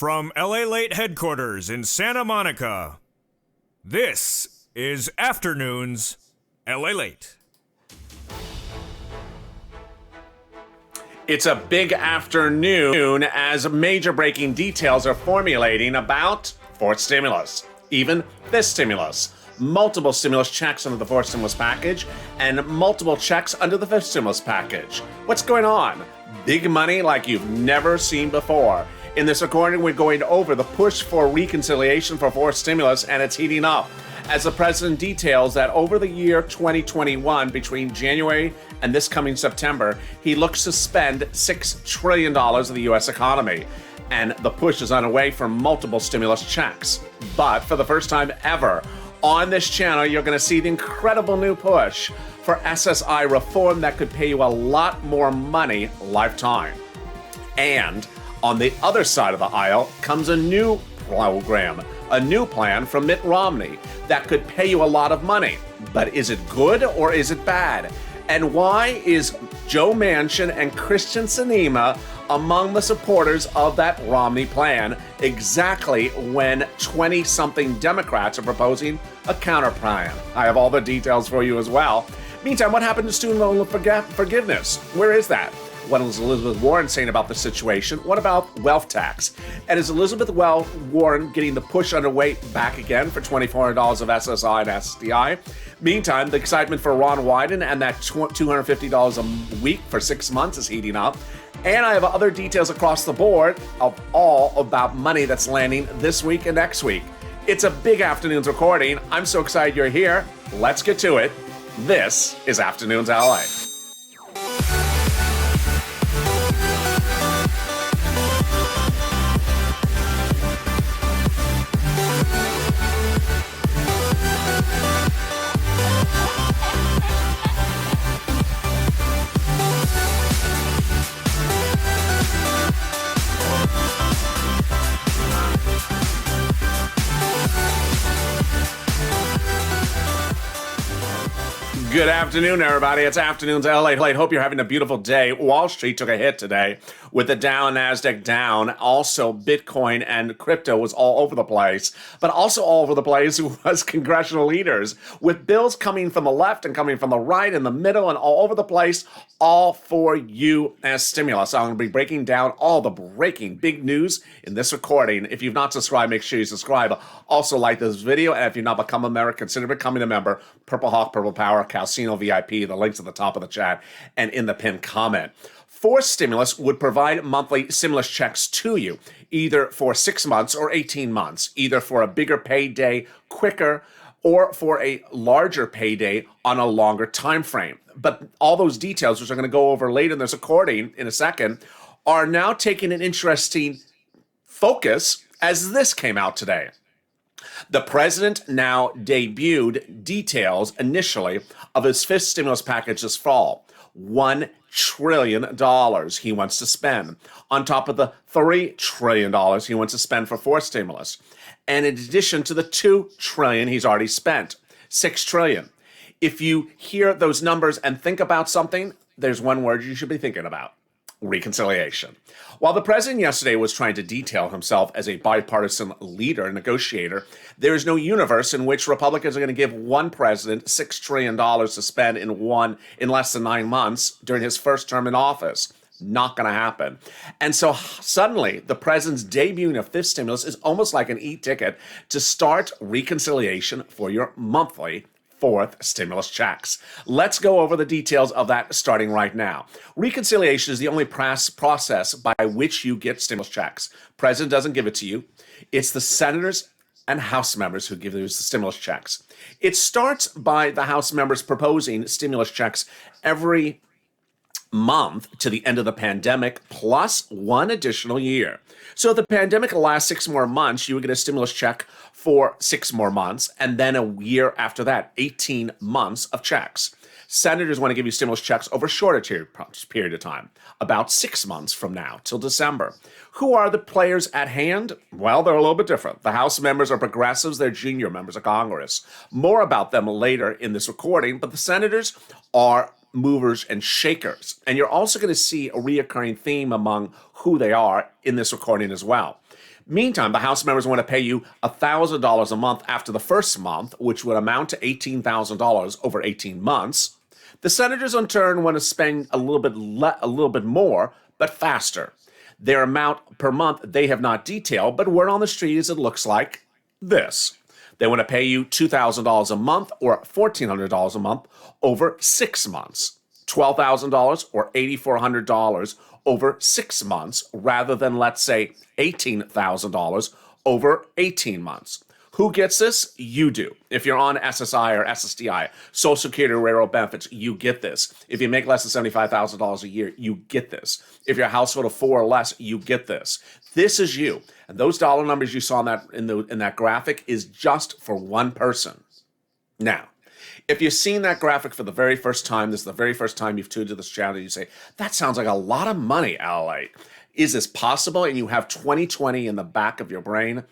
From LALATE headquarters in Santa Monica, this is Afternoons LALATE. It's a big afternoon as major breaking details are formulating about fourth stimulus, even fifth stimulus, multiple stimulus checks under the fourth stimulus package, and multiple checks under the fifth stimulus package. What's going on? Big money like you've never seen before. In this recording, we're going over the push for reconciliation for fourth stimulus, and it's heating up as the president details that over the year 2021, between January and this coming September, he looks to spend $6 trillion of the U.S. economy. And the push is underway for multiple stimulus checks. But for the first time ever on this channel, you're going to see the incredible new push for SSI reform that could pay you a lot more money lifetime. And on the other side of the aisle comes a new program, a new plan from Mitt Romney that could pay you a lot of money. But is it good or is it bad? And why is Joe Manchin and Christian Sinema among the supporters of that Romney plan exactly when 20-something Democrats are proposing a counter plan? I have all the details for you as well. Meantime, what happened to student loan forgiveness? Where is that? What is Elizabeth Warren saying about the situation? What about wealth tax? And is Elizabeth Warren getting the push underway back again for $2,400 of SSI and SSDI? Meantime, the excitement for Ron Wyden and that $250 a week for 6 months is heating up. And I have other details across the board of all about money that's landing this week and next week. It's a big afternoon's recording. I'm so excited you're here. Let's get to it. This is Afternoons LA. Good afternoon, everybody. It's Afternoons LA. Hope you're having a beautiful day. Wall Street took a hit today with the Dow and NASDAQ down. Also, Bitcoin and crypto was all over the place. But also all over the place was congressional leaders with bills coming from the left and coming from the right and the middle and all over the place, all for U.S. stimulus. I'm going to be breaking down all the breaking big news in this recording. If you've not subscribed, make sure you subscribe. Also, like this video. And if you've not become a member, consider becoming a member. Purple Hawk, Purple Power, Calcino VIP. The link's at the top of the chat and in the pinned comment. Fourth stimulus would provide monthly stimulus checks to you, either for 6 months or 18 months, either for a bigger payday quicker or for a larger payday on a longer time frame. But all those details, which I'm going to go over later in this recording in a second, are now taking an interesting focus as this came out today. The president now debuted details initially of his fifth stimulus package this fall. $1 trillion he wants to spend, on top of the $3 trillion he wants to spend for fourth stimulus. And in addition to the $2 trillion he's already spent, $6 trillion. If you hear those numbers and think about something, there's one word you should be thinking about: reconciliation. While the president yesterday was trying to detail himself as a bipartisan leader and negotiator, there is no universe in which Republicans are going to give one president $6 trillion to spend in less than 9 months during his first term in office. Not going to happen. And so suddenly, the president's debuting of fifth stimulus is almost like an e-ticket to start reconciliation for your monthly fourth stimulus checks. Let's go over the details of that starting right now. Reconciliation is the only process by which you get stimulus checks. President doesn't give it to you. It's the senators and House members who give those stimulus checks. It starts by the House members proposing stimulus checks every month to the end of the pandemic, plus 1 additional year. So if the pandemic lasts 6 more months, you would get a stimulus check for 6 more months, and then a year after that, 18 months of checks. Senators want to give you stimulus checks over a shorter period of time, about 6 months from now till December. Who are the players at hand? Well, they're a little bit different. The House members are progressives. They're junior members of Congress. More about them later in this recording, but the senators are movers and shakers. And you're also going to see a reoccurring theme among who they are in this recording as well. Meantime, the House members want to pay you $1,000 a month after the first month, which would amount to $18,000 over 18 months. The senators, in turn, want to spend a little bit more, but faster. Their amount per month they have not detailed, but word on the street is it looks like this. They want to pay you $2,000 a month or $1,400 a month over 6 months, $12,000 or $8,400 over 6 months, rather than, let's say, $18,000 over 18 months. Who gets this? You do. If you're on SSI or SSDI, Social Security Railroad benefits, you get this. If you make less than $75,000 a year, you get this. If you're a household of 4 or less, you get this. This is you. And those dollar numbers you saw in that graphic is just for one person. Now, if you've seen that graphic for the very first time, this is the very first time you've tuned to this channel, you say, that sounds like a lot of money, LALATE. Is this possible? And you have 2020 in the back of your brain.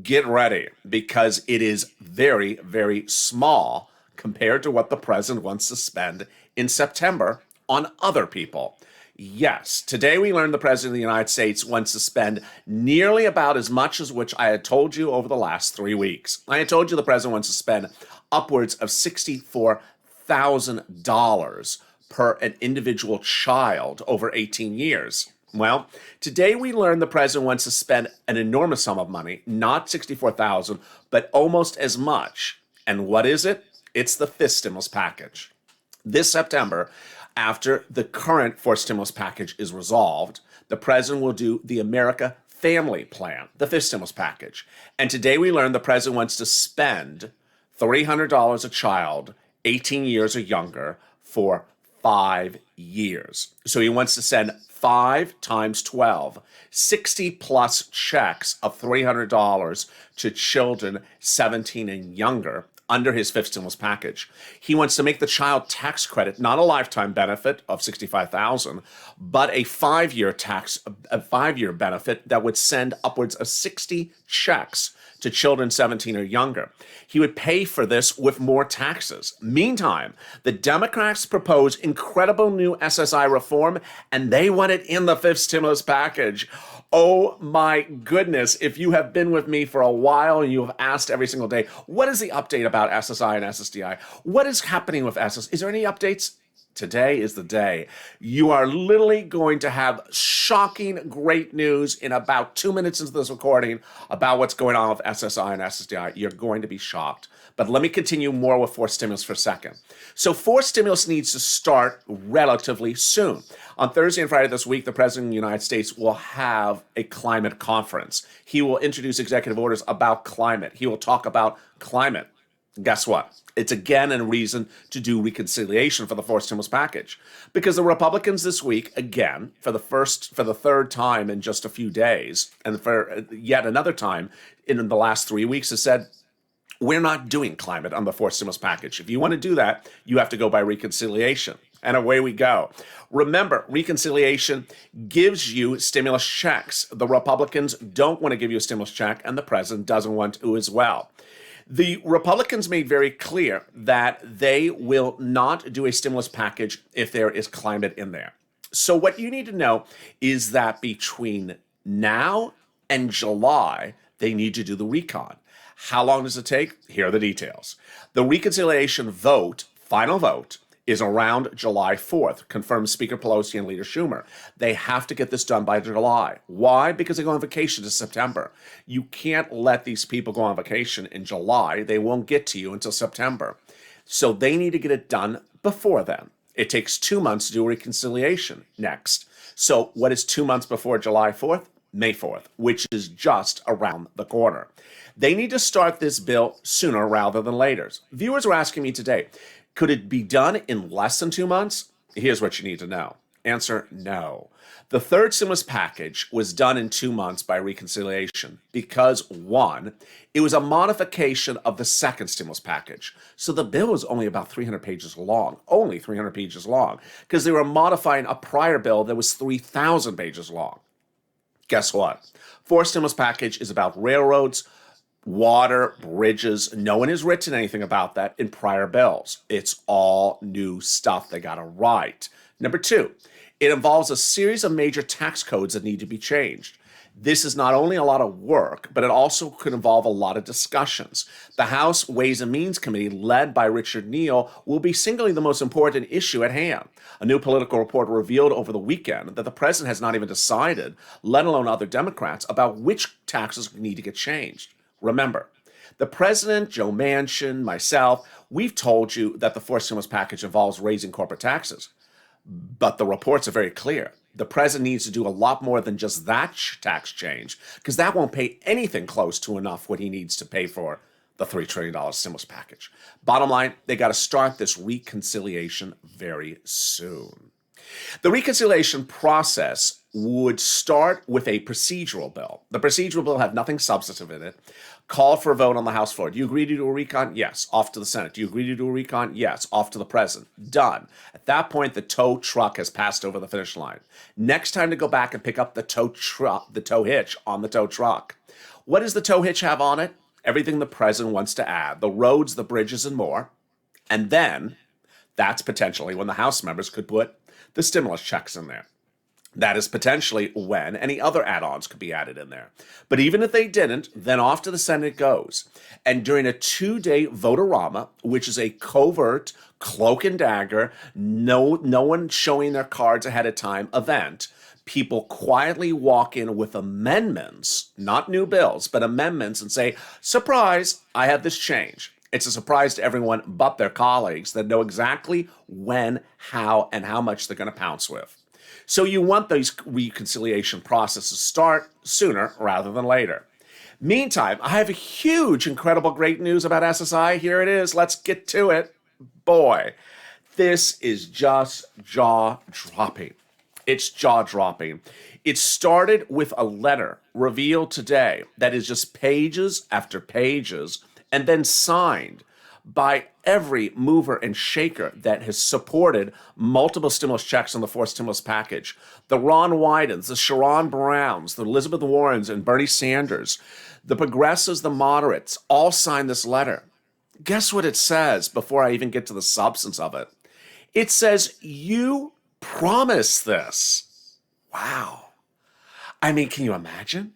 Get ready, because it is very, very small compared to what the president wants to spend in September on other people. Yes, today we learned the president of the United States wants to spend nearly about as much as which I had told you over the last 3 weeks. I had told you the president wants to spend upwards of $64,000 per an individual child over 18 years. Well, today we learned the president wants to spend an enormous sum of money, not $64,000, but almost as much. And what is it? It's the fifth stimulus package. This September, after the current fourth stimulus package is resolved, the president will do the America Family Plan, the fifth stimulus package. And today we learned the president wants to spend $300 a child, 18 years or younger, for 5 years. So he wants to send 5 times 12, 60 plus checks of $300 to children 17 and younger under his fifth stimulus package. He wants to make the child tax credit not a lifetime benefit of $65,000, but a 5-year benefit that would send upwards of 60 checks to children 17 or younger. He would pay for this with more taxes. Meantime, the Democrats propose incredible new SSI reform, and they want it in the fifth stimulus package. Oh my goodness, if you have been with me for a while and you have asked every single day, what is the update about SSI and SSDI? What is happening with SS? Is there any updates? Today is the day. You are literally going to have shocking, great news in about 2 minutes into this recording about what's going on with SSI and SSDI. You're going to be shocked. But let me continue more with fourth stimulus for a second. So fourth stimulus needs to start relatively soon. On Thursday and Friday this week, the President of the United States will have a climate conference. He will introduce executive orders about climate. He will talk about climate. Guess what? It's again a reason to do reconciliation for the fourth stimulus package, because the Republicans this week, again, for the third time in just a few days, and for yet another time in the last 3 weeks, has said, we're not doing climate on the fourth stimulus package. If you want to do that, you have to go by reconciliation. And away we go. Remember, reconciliation gives you stimulus checks. The Republicans don't want to give you a stimulus check, and the president doesn't want to as well. The Republicans made very clear that they will not do a stimulus package if there is climate in there. So what you need to know is that between now and July, they need to do the recon. How long does it take? Here are the details. The reconciliation vote, final vote, is around July 4th, confirms Speaker Pelosi and Leader Schumer. They have to get this done by July. Why? Because they go on vacation in September. You can't let these people go on vacation in July. They won't get to you until September. So they need to get it done before then. It takes 2 months to do a reconciliation next. So what is 2 months before July 4th? May 4th, which is just around the corner. They need to start this bill sooner rather than later. Viewers were asking me today, could it be done in less than 2 months? Here's what you need to know. Answer, no. The third stimulus package was done in 2 months by reconciliation because, one, it was a modification of the second stimulus package. So the bill was only about 300 pages long, only 300 pages long, because they were modifying a prior bill that was 3,000 pages long. Guess what? Fourth stimulus package is about railroads, Water, bridges, no one has written anything about that in prior bills. It's all new stuff they got to write. Number two, it involves a series of major tax codes that need to be changed. This is not only a lot of work, but it also could involve a lot of discussions. The House Ways and Means Committee, led by Richard Neal, will be singly the most important issue at hand. A new political report revealed over the weekend that the president has not even decided, let alone other Democrats, about which taxes need to get changed. Remember, the president, Joe Manchin, myself, we've told you that the fourth stimulus package involves raising corporate taxes. But the reports are very clear. The president needs to do a lot more than just that tax change, because that won't pay anything close to enough what he needs to pay for the $3 trillion stimulus package. Bottom line, they got to start this reconciliation very soon. The reconciliation process would start with a procedural bill. The procedural bill had nothing substantive in it. Call for a vote on the House floor. Do you agree to do a recon? Yes. Off to the Senate. Do you agree to do a recon? Yes. Off to the president. Done. At that point, the tow truck has passed over the finish line. Next time to go back and pick up the tow hitch on the tow truck. What does the tow hitch have on it? Everything the president wants to add. The roads, the bridges, and more. And then, that's potentially when the House members could put the stimulus checks in there. That is potentially when any other add-ons could be added in there. But even if they didn't, then off to the Senate it goes. And during a 2-day votorama, which is a covert, cloak and dagger, no one showing their cards ahead of time event, people quietly walk in with amendments, not new bills, but amendments, and say, surprise, I have this change. It's a surprise to everyone but their colleagues that know exactly when, how, and how much they're going to pounce with. So you want these reconciliation processes to start sooner rather than later. Meantime, I have a huge, incredible, great news about SSI. Here it is. Let's get to it. Boy, this is just jaw-dropping. It's jaw-dropping. It started with a letter revealed today that is just pages after pages and then signed by every mover and shaker that has supported multiple stimulus checks on the fourth stimulus package. The Ron Wydens, the Sherrod Browns, the Elizabeth Warrens, and Bernie Sanders, the progressives, the moderates, all signed this letter. Guess what it says before I even get to the substance of it? It says, you promised this. Wow. I mean, can you imagine?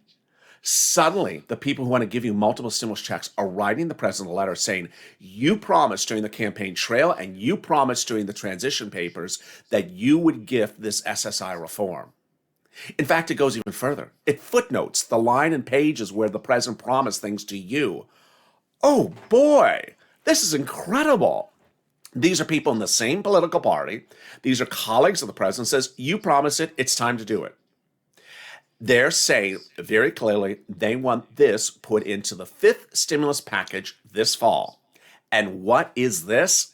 Suddenly, the people who want to give you multiple stimulus checks are writing the president a letter saying, you promised during the campaign trail and you promised during the transition papers that you would gift this SSI reform. In fact, it goes even further. It footnotes the line and pages where the president promised things to you. Oh boy, this is incredible. These are people in the same political party. These are colleagues of the president. Says, you promised it, it's time to do it. They're saying very clearly they want this put into the fifth stimulus package this fall. And what is this?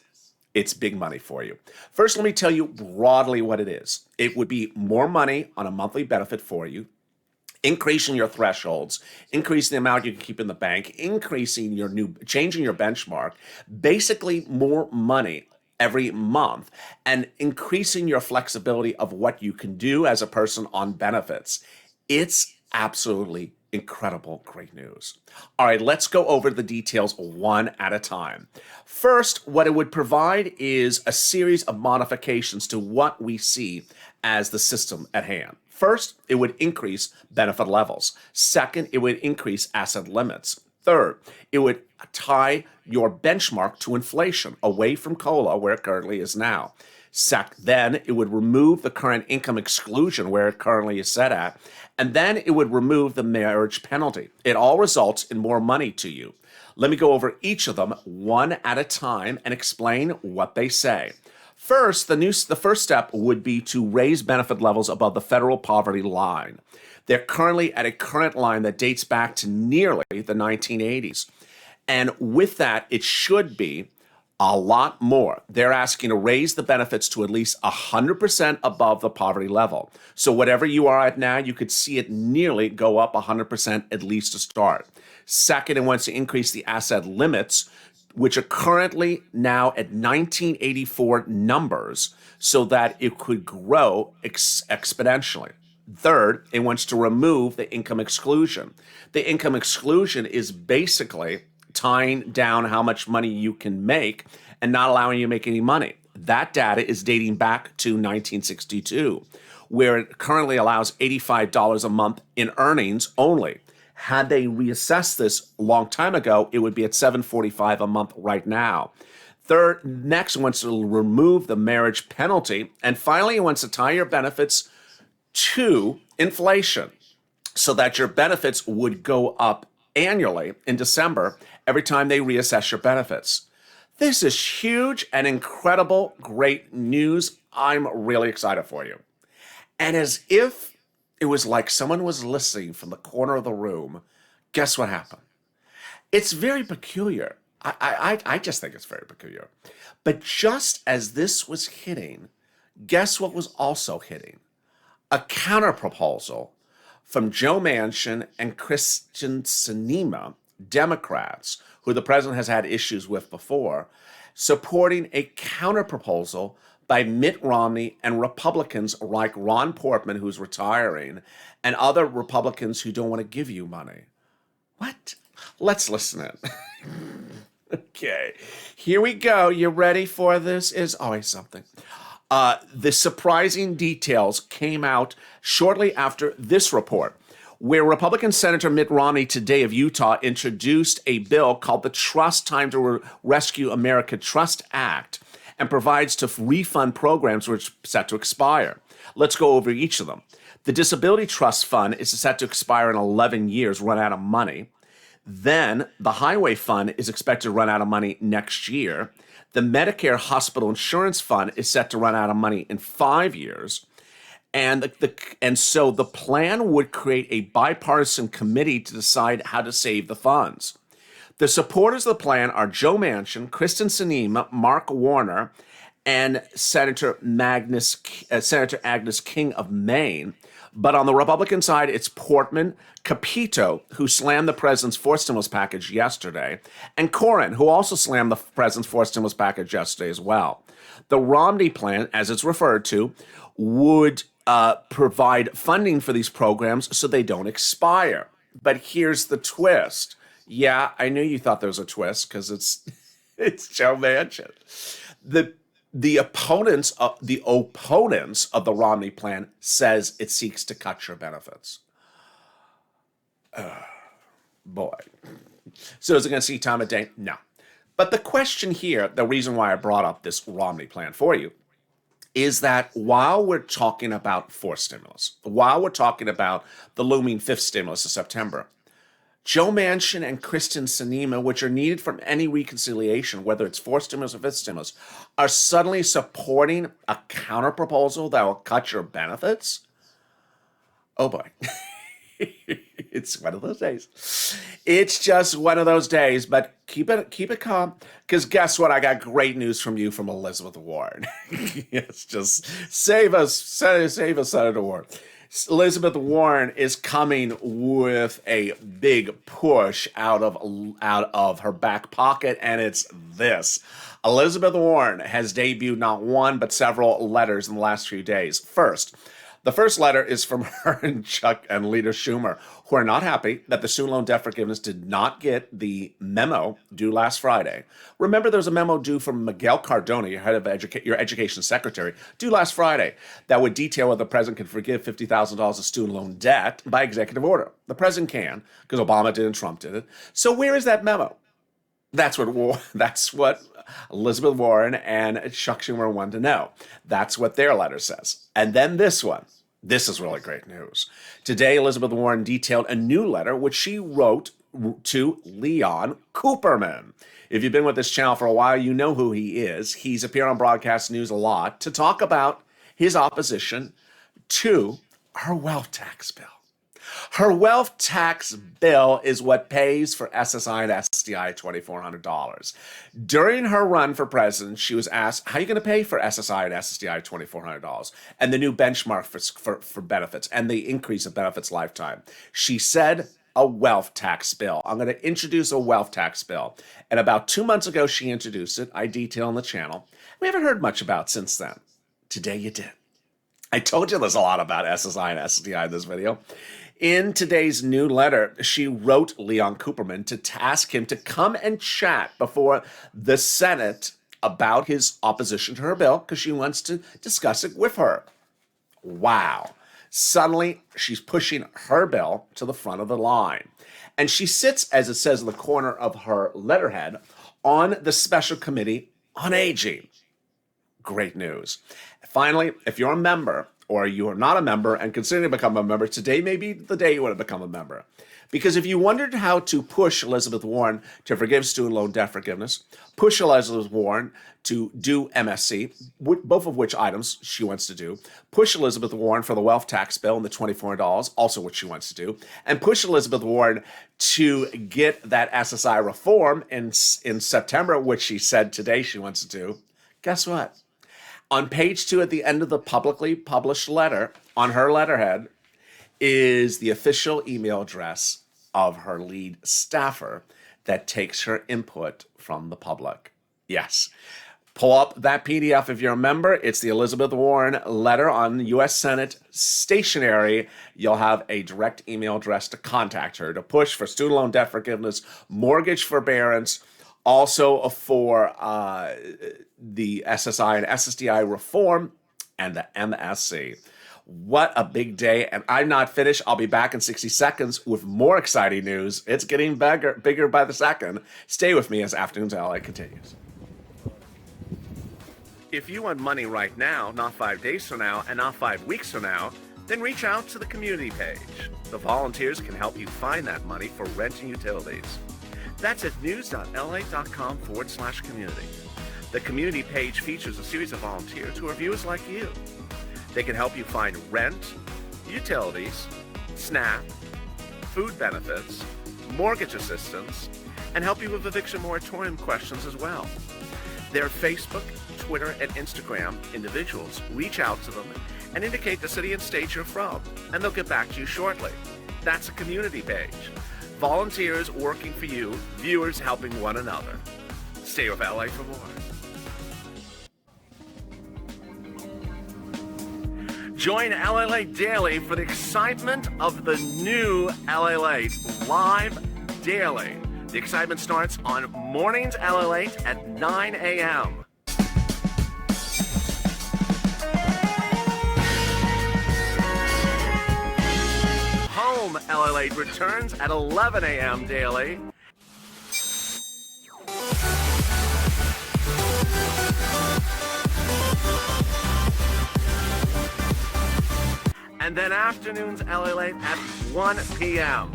It's big money for you. First, let me tell you broadly what it is. It would be more money on a monthly benefit for you, increasing your thresholds, increasing the amount you can keep in the bank, changing your benchmark, basically more money every month, and increasing your flexibility of what you can do as a person on benefits. It's absolutely incredible, great news. All right, let's go over the details one at a time. First, what it would provide is a series of modifications to what we see as the system at hand. First, it would increase benefit levels. Second, it would increase asset limits. Third, it would tie your benchmark to inflation away from COLA, where it currently is now. Then it would remove the current income exclusion where it currently is set at, and then it would remove the marriage penalty. It all results in more money to you. Let me go over each of them one at a time and explain what they say. First, the first step would be to raise benefit levels above the federal poverty line. They're currently at a current line that dates back to nearly the 1980s. And with that, it should be a lot more. They're asking to raise the benefits to at least 100% above the poverty level. So whatever you are at now, you could see it nearly go up 100% at least to start. Second, it wants to increase the asset limits, which are currently now at 1984 numbers, so that it could grow exponentially. Third, it wants to remove the income exclusion. The income exclusion is basically tying down how much money you can make and not allowing you to make any money. That data is dating back to 1962, where it currently allows $85 a month in earnings only. Had they reassessed this a long time ago, it would be at $745 a month right now. Third, next wants to remove the marriage penalty. And finally, it wants to tie your benefits to inflation so that your benefits would go up annually in December every time they reassess your benefits. This is huge and incredible, great news. I'm really excited for you. And as if it was like someone was listening from the corner of the room, guess what happened? It's very peculiar. I just think it's very peculiar. But just as this was hitting, guess what was also hitting? A counterproposal from Joe Manchin and Kristen Sinema, Democrats, who the president has had issues with before, supporting a counterproposal by Mitt Romney and Republicans like Ron Portman, who's retiring, and other Republicans who don't want to give you money. What? Let's listen in. Okay, here we go. You ready for this? Is always something. The surprising details came out shortly after this report, where Republican Senator Mitt Romney today of Utah introduced a bill called the Trust Time to Rescue America Trust Act and provides to refund programs which are set to expire. Let's go over each of them. The Disability Trust Fund is set to expire in 11 years, run out of money. Then the Highway Fund is expected to run out of money next year. The Medicare Hospital Insurance Fund is set to run out of money in 5 years. And so the plan would create a bipartisan committee to decide how to save the funds. The supporters of the plan are Joe Manchin, Kristen Sinema, Mark Warner, and Senator Agnes King of Maine. But on the Republican side, it's Portman, Capito, who slammed the president's fourth stimulus package yesterday, and Cornyn, who also slammed the president's fourth stimulus package yesterday as well. The Romney plan, as it's referred to, would provide funding for these programs so they don't expire. But here's the twist. Yeah, I knew you thought there was a twist because it's Joe Manchin. The opponents of the Romney plan says it seeks to cut your benefits. Boy. So is it going to see time of day? No. But the question here, the reason why I brought up this Romney plan for you, is that while we're talking about fourth stimulus, while we're talking about the looming fifth stimulus of September, Joe Manchin and Kristen Sinema, which are needed from any reconciliation, whether it's fourth stimulus or fifth stimulus, are suddenly supporting a counterproposal that will cut your benefits? Oh boy. It's one of those days. It's just one of those days, but keep it calm, because guess what? I got great news from you from Elizabeth Warren. Yes, just save us, Senator Warren. Elizabeth Warren is coming with a big push out of her back pocket, and it's this. Elizabeth Warren has debuted not one, but several letters in the last few days. The first letter is from her and Chuck and Leader Schumer, who are not happy that the student loan debt forgiveness did not get the memo due last Friday. Remember, there was a memo due from Miguel Cardona, your head of your education secretary, due last Friday, that would detail whether the president could forgive $50,000 of student loan debt by executive order. The president can, because Obama did and Trump did it. So where is that memo? That's what Elizabeth Warren and Chuck Schumer wanted to know. That's what their letter says. And then this one. This is really great news. Today, Elizabeth Warren detailed a new letter which she wrote to Leon Cooperman. If you've been with this channel for a while, you know who he is. He's appeared on broadcast news a lot to talk about his opposition to her wealth tax bill. Her wealth tax bill is what pays for SSI and SSDI $2,400. During her run for president, she was asked, how are you going to pay for SSI and SSDI $2,400 and the new benchmark for benefits and the increase of benefits lifetime? She said, a wealth tax bill. I'm going to introduce a wealth tax bill. And about 2 months ago, she introduced it. I detail on the channel. We haven't heard much about it since then. Today you did. I told you there's a lot about SSI and SSDI in this video. In today's new letter, she wrote Leon Cooperman to task him to come and chat before the Senate about his opposition to her bill because she wants to discuss it with her. Wow. Suddenly, she's pushing her bill to the front of the line. And she sits, as it says in the corner of her letterhead, on the Special Committee on Aging. Great news. Finally, if you're a member or you are not a member and considering to become a member, today may be the day you want to become a member. Because if you wondered how to push Elizabeth Warren to forgive student loan debt forgiveness, push Elizabeth Warren to do MSC, both of which items she wants to do, push Elizabeth Warren for the wealth tax bill and the $24, also what she wants to do, and push Elizabeth Warren to get that SSI reform in September, which she said today she wants to do, guess what? On page 2 at the end of the publicly published letter, on her letterhead, is the official email address of her lead staffer that takes her input from the public. Yes. Pull up that PDF if you're a member. It's the Elizabeth Warren letter on U.S. Senate stationery. You'll have a direct email address to contact her to push for student loan debt forgiveness, mortgage forbearance, also for the SSI and SSDI reform and the MSC. What a big day. And I'm not finished. I'll be back in 60 seconds with more exciting news. It's getting bigger by the second. Stay with me as Afternoons LA continues. If you want money right now, not 5 days from now, and not 5 weeks from now, then reach out to the community page. The volunteers can help you find that money for rent and utilities. That's at news.la.com/community. The community page features a series of volunteers who are viewers like you. They can help you find rent, utilities, SNAP, food benefits, mortgage assistance, and help you with eviction moratorium questions as well. Their Facebook, Twitter, and Instagram individuals reach out to them and indicate the city and state you're from, and they'll get back to you shortly. That's a community page. Volunteers working for you, viewers helping one another. Stay with LA for more. Join LALATE Daily for the excitement of the new LALATE live daily. The excitement starts on mornings LALATE at 9 a.m. Home LALATE returns at 11 a.m. daily. And then afternoons LALATE at 1 p.m.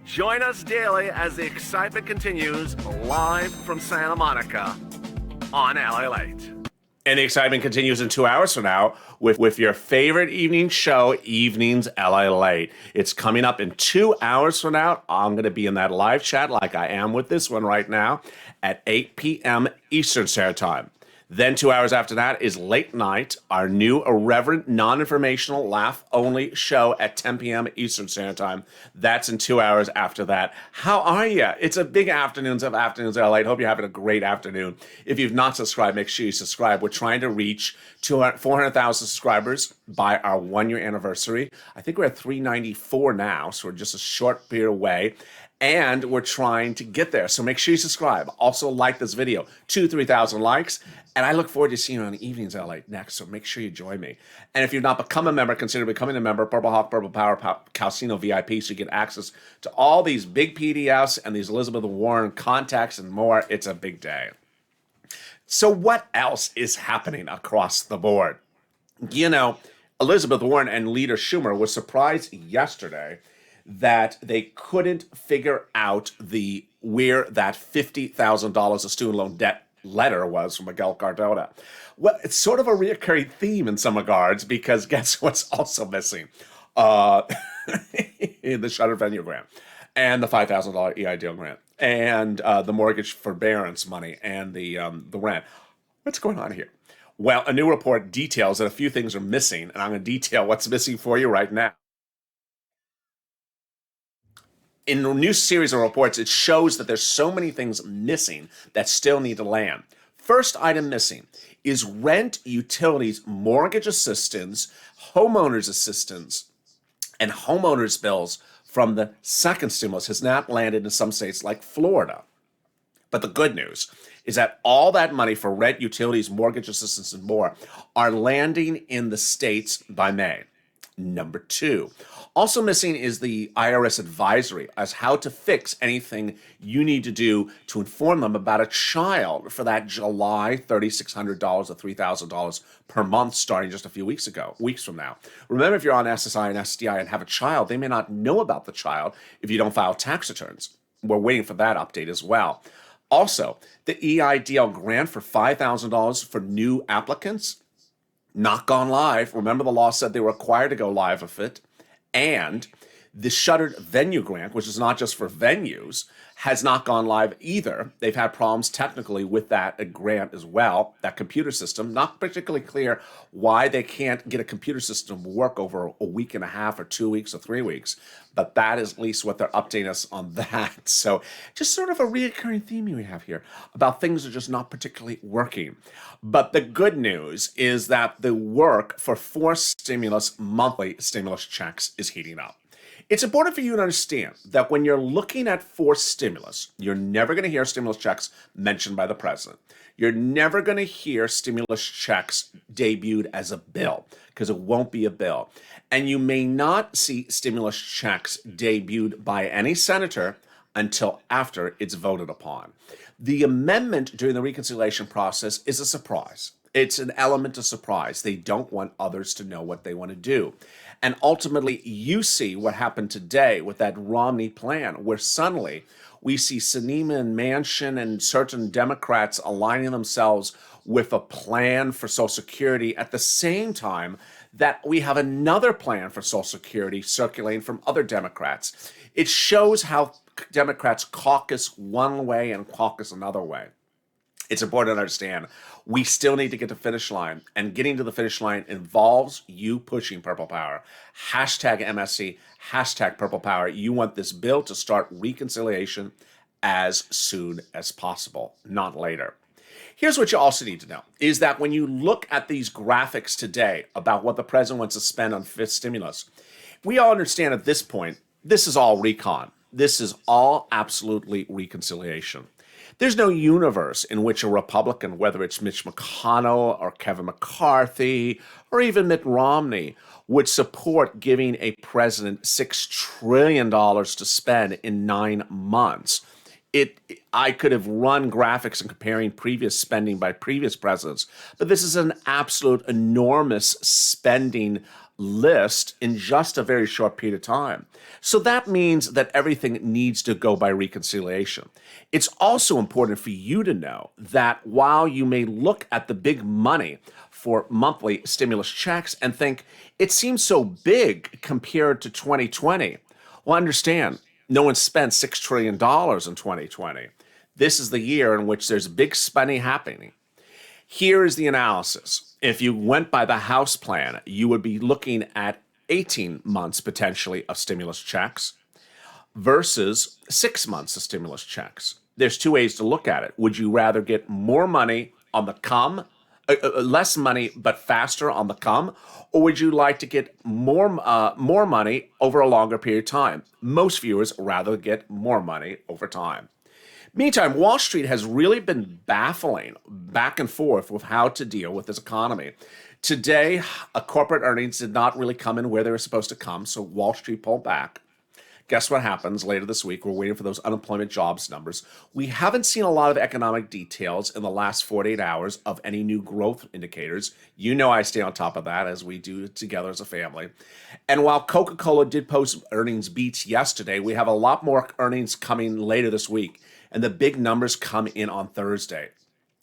Join us daily as the excitement continues live from Santa Monica on LALATE. And the excitement continues in 2 hours from now with your favorite evening show, Evenings LALATE. It's coming up in 2 hours from now. I'm going to be in that live chat like I am with this one right now at 8 p.m. Eastern Standard Time. Then 2 hours after that is Late Night, our new irreverent, non-informational, laugh-only show at 10 p.m. Eastern Standard Time. That's in 2 hours after that. How are you? It's a big Afternoons of Afternoons LA. Hope you're having a great afternoon. If you've not subscribed, make sure you subscribe. We're trying to reach 400,000 subscribers by our 1-year anniversary. I think we're at 394 now, so we're just a short period away. And we're trying to get there. So make sure you subscribe. Also like this video. 3,000 likes. And I look forward to seeing you on Evenings LA next. So make sure you join me. And if you've not become a member, consider becoming a member. Purple Hawk, Purple Power, Calcino VIP. So you get access to all these big PDFs and these Elizabeth Warren contacts and more. It's a big day. So what else is happening across the board? You know, Elizabeth Warren and Leader Schumer was surprised yesterday that they couldn't figure out where that $50,000 of student loan debt letter was from Miguel Cardona. Well, it's sort of a reoccurring theme in some regards because guess what's also missing? The shutter venue grant and the $5,000 EIDL grant and the mortgage forbearance money and the rent. What's going on here? Well, a new report details that a few things are missing, and I'm going to detail what's missing for you right now. In a new series of reports, it shows that there's so many things missing that still need to land. First item missing is rent, utilities, mortgage assistance, homeowners assistance, and homeowners bills from the second stimulus has not landed in some states like Florida. But the good news is that all that money for rent, utilities, mortgage assistance, and more are landing in the states by May. Number two, also missing is the IRS advisory as how to fix anything you need to do to inform them about a child for that July $3,600 or $3,000 per month starting just a few weeks from now. Remember, if you're on SSI and SSDI and have a child, they may not know about the child if you don't file tax returns. We're waiting for that update as well. Also, the EIDL grant for $5,000 for new applicants, not gone live. Remember, the law said they were required to go live with it. And the shuttered venue grant, which is not just for venues, has not gone live either. They've had problems technically with that grant as well, that computer system. Not particularly clear why they can't get a computer system to work over a week and a half or 2 weeks or 3 weeks. But that is at least what they're updating us on that. So just sort of a reoccurring theme we have here about things that are just not particularly working. But the good news is that the work for forced stimulus, monthly stimulus checks is heating up. It's important for you to understand that when you're looking at forced stimulus, you're never going to hear stimulus checks mentioned by the president. You're never going to hear stimulus checks debuted as a bill because it won't be a bill. And you may not see stimulus checks debuted by any senator until after it's voted upon. The amendment during the reconciliation process is a surprise. It's an element of surprise. They don't want others to know what they want to do. And ultimately, you see what happened today with that Romney plan, where suddenly we see Sinema and Manchin and certain Democrats aligning themselves with a plan for Social Security at the same time that we have another plan for Social Security circulating from other Democrats. It shows how Democrats caucus one way and caucus another way. It's important to understand we still need to get to the finish line, and getting to the finish line involves you pushing Purple Power. Hashtag MSC, hashtag Purple Power. You want this bill to start reconciliation as soon as possible, not later. Here's what you also need to know, is that when you look at these graphics today about what the president wants to spend on fifth stimulus, we all understand at this point, this is all recon. This is all absolutely reconciliation. There's no universe in which a Republican, whether it's Mitch McConnell or Kevin McCarthy or even Mitt Romney, would support giving a president $6 trillion to spend in 9 months. I could have run graphics and comparing previous spending by previous presidents, but this is an absolute enormous spending list in just a very short period of time. So that means that everything needs to go by reconciliation. It's also important for you to know that while you may look at the big money for monthly stimulus checks and think it seems so big compared to 2020, well, understand, no one spent $6 trillion in 2020. This is the year in which there's big spending happening. Here is the analysis. If you went by the House plan, you would be looking at 18 months potentially of stimulus checks versus 6 months of stimulus checks. There's two ways to look at it. Would you rather get more money on the come, less money but faster on the come, or would you like to get more money over a longer period of time? Most viewers rather get more money over time. Meantime, Wall Street has really been baffling back and forth with how to deal with this economy. Today, corporate earnings did not really come in where they were supposed to come, so Wall Street pulled back. Guess what happens later this week? We're waiting for those unemployment jobs numbers. We haven't seen a lot of economic details in the last 48 hours of any new growth indicators. You know I stay on top of that, as we do together as a family. And while Coca-Cola did post earnings beats yesterday, we have a lot more earnings coming later this week, and the big numbers come in on Thursday.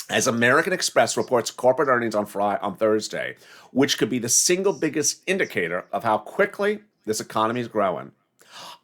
As American Express reports corporate earnings on Thursday, which could be the single biggest indicator of how quickly this economy is growing.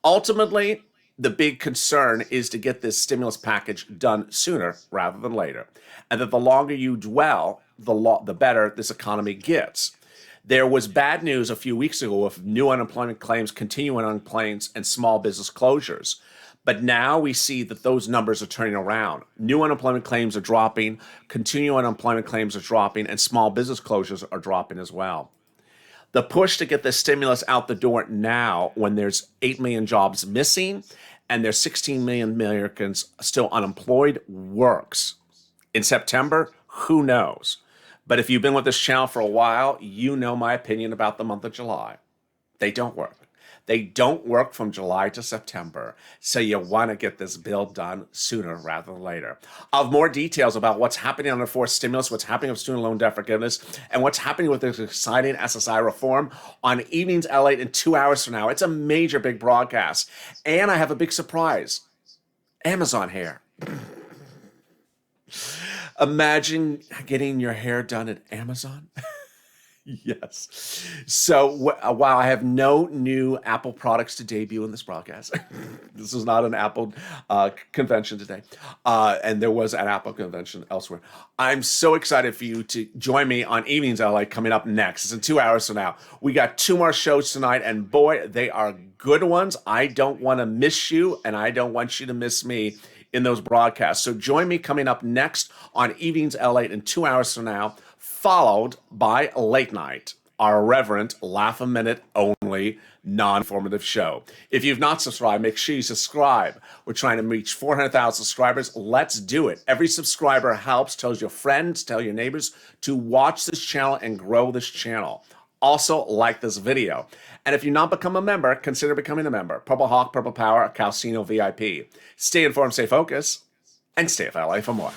Ultimately, the big concern is to get this stimulus package done sooner rather than later, and that the longer you dwell, the better this economy gets. There was bad news a few weeks ago of new unemployment claims, continuing unemployment, and small business closures. But now we see that those numbers are turning around. New unemployment claims are dropping, continuing unemployment claims are dropping, and small business closures are dropping as well. The push to get the stimulus out the door now, when there's 8 million jobs missing and there's 16 million Americans still unemployed, works. In September, who knows? But if you've been with this channel for a while, you know my opinion about the month of July. They don't work. They don't work from July to September. So you want to get this bill done sooner rather than later. I'll have more details about what's happening on the forced stimulus, what's happening with student loan debt forgiveness, and what's happening with this exciting SSI reform on Evenings LA in 2 hours from now. It's a major big broadcast. And I have a big surprise. Amazon hair. Imagine getting your hair done at Amazon. Yes. So while I have no new Apple products to debut in this broadcast, this is not an Apple convention today, and there was an Apple convention elsewhere. I'm so excited for you to join me on Evenings LA coming up next. It's in 2 hours from now. We got 2 more shows tonight, and boy, they are good ones. I don't want to miss you, and I don't want you to miss me in those broadcasts. So join me coming up next on Evenings LA in 2 hours from now, followed by Late Night, our irreverent, laugh-a-minute only, non-informative show. If you've not subscribed, make sure you subscribe. We're trying to reach 400,000 subscribers. Let's do it. Every subscriber helps. Tell your friends, tell your neighbors to watch this channel and grow this channel. Also, like this video. And if you've not become a member, consider becoming a member. Purple Hawk, Purple Power, Calcino VIP. Stay informed, stay focused, and stay FLA for more.